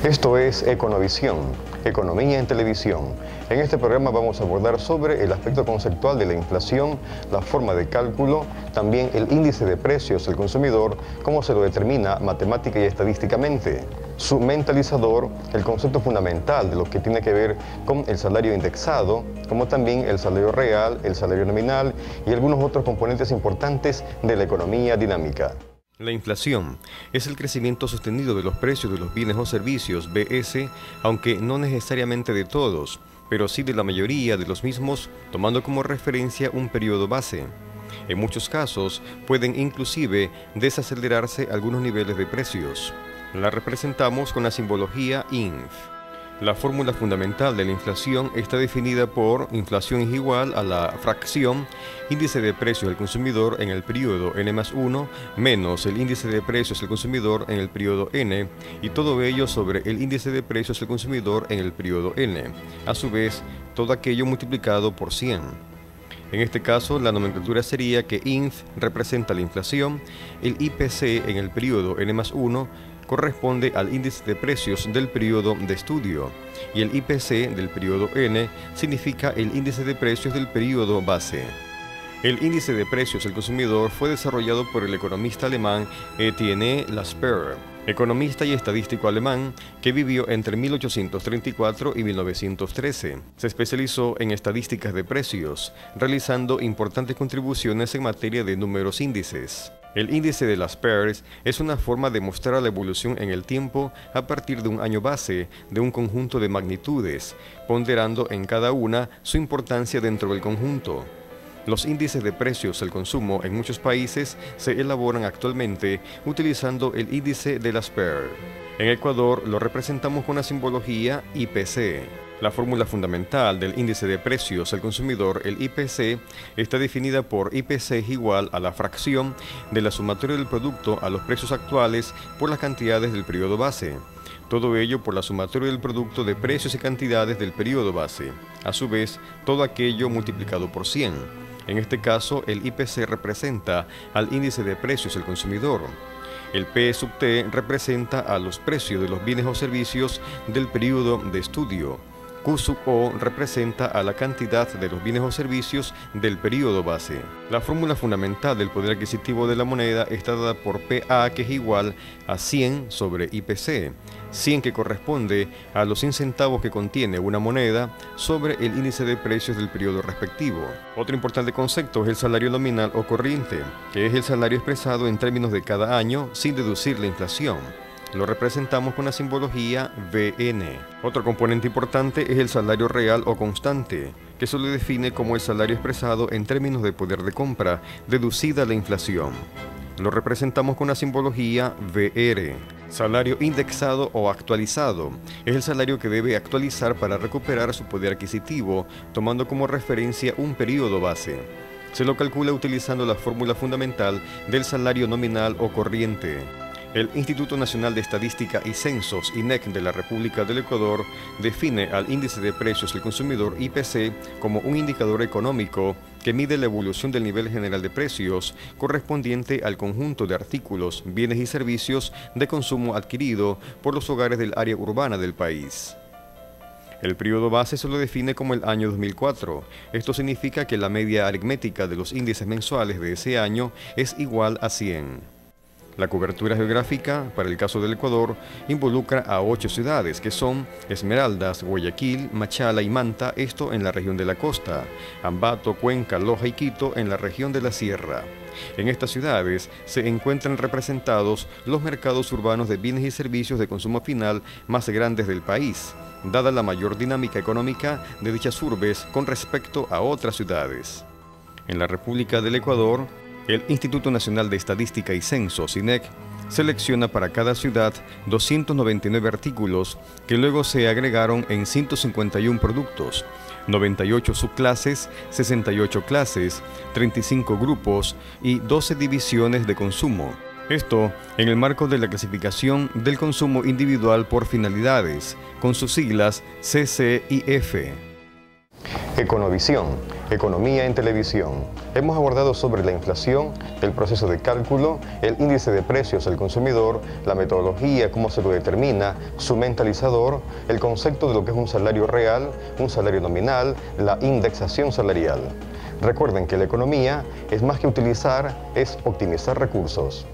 Esto es Econovisión, Economía en Televisión. En este programa vamos a abordar sobre el aspecto conceptual de la inflación, la forma de cálculo, también el índice de precios del consumidor, cómo se lo determina matemática y estadísticamente, su mentalizador, el concepto fundamental de lo que tiene que ver con el salario indexado, como también el salario real, el salario nominal y algunos otros componentes importantes de la economía dinámica. La inflación es el crecimiento sostenido de los precios de los bienes o servicios BS, aunque no necesariamente de todos, pero sí de la mayoría de los mismos, tomando como referencia un periodo base. En muchos casos pueden inclusive desacelerarse algunos niveles de precios. La representamos con la simbología INF. La fórmula fundamental de la inflación está definida por inflación es igual a la fracción índice de precios del consumidor en el periodo N+1 menos el índice de precios del consumidor en el periodo N, y todo ello sobre el índice de precios del consumidor en el periodo N, a su vez todo aquello multiplicado por 100. En este caso, la nomenclatura sería que INF representa la inflación, el IPC en el periodo N+1 corresponde al índice de precios del periodo de estudio, y el IPC del periodo N significa el índice de precios del periodo base. El índice de precios del consumidor fue desarrollado por el economista alemán Etienne Lasperre, economista y estadístico alemán que vivió entre 1834 y 1913. Se especializó en estadísticas de precios, realizando importantes contribuciones en materia de números índices. El índice de Lasperre es una forma de mostrar la evolución en el tiempo a partir de un año base de un conjunto de magnitudes, ponderando en cada una su importancia dentro del conjunto. Los índices de precios al consumo en muchos países se elaboran actualmente utilizando el índice de Lasperre. En Ecuador lo representamos con la simbología IPC. La fórmula fundamental del índice de precios al consumidor, el IPC, está definida por IPC es igual a la fracción de la sumatoria del producto a los precios actuales por las cantidades del periodo base. Todo ello por la sumatoria del producto de precios y cantidades del periodo base. A su vez, todo aquello multiplicado por 100. En este caso, el IPC representa al índice de precios del consumidor. El P sub T representa a los precios de los bienes o servicios del periodo de estudio. Q sub O representa a la cantidad de los bienes o servicios del periodo base. La fórmula fundamental del poder adquisitivo de la moneda está dada por PA, que es igual a 100 sobre IPC, 100 que corresponde a los 100 centavos que contiene una moneda sobre el índice de precios del periodo respectivo. Otro importante concepto es el salario nominal o corriente, que es el salario expresado en términos de cada año sin deducir la inflación. Lo representamos con la simbología VN. Otro componente importante es el salario real o constante, que se le define como el salario expresado en términos de poder de compra, deducida la inflación. Lo representamos con la simbología VR. Salario indexado o actualizado es el salario que debe actualizar para recuperar su poder adquisitivo, tomando como referencia un periodo base. Se lo calcula utilizando la fórmula fundamental del salario nominal o corriente. El Instituto Nacional de Estadística y Censos, INEC, de la República del Ecuador, define al índice de precios del consumidor IPC como un indicador económico que mide la evolución del nivel general de precios correspondiente al conjunto de artículos, bienes y servicios de consumo adquirido por los hogares del área urbana del país. El periodo base se lo define como el año 2004. Esto significa que la media aritmética de los índices mensuales de ese año es igual a 100. La cobertura geográfica, para el caso del Ecuador, involucra a 8 ciudades, que son Esmeraldas, Guayaquil, Machala y Manta, esto en la región de la costa, Ambato, Cuenca, Loja y Quito en la región de la sierra. En estas ciudades se encuentran representados los mercados urbanos de bienes y servicios de consumo final más grandes del país, dada la mayor dinámica económica de dichas urbes con respecto a otras ciudades. En la República del Ecuador, el Instituto Nacional de Estadística y Censos, INEC, selecciona para cada ciudad 299 artículos que luego se agregaron en 151 productos, 98 subclases, 68 clases, 35 grupos y 12 divisiones de consumo. Esto en el marco de la clasificación del consumo individual por finalidades, con sus siglas CCIF. Econovisión, Economía en televisión. Hemos abordado sobre la inflación, el proceso de cálculo, el índice de precios al consumidor, la metodología, cómo se lo determina, su mentalizador, el concepto de lo que es un salario real, un salario nominal, la indexación salarial. Recuerden que la economía es más que utilizar, es optimizar recursos.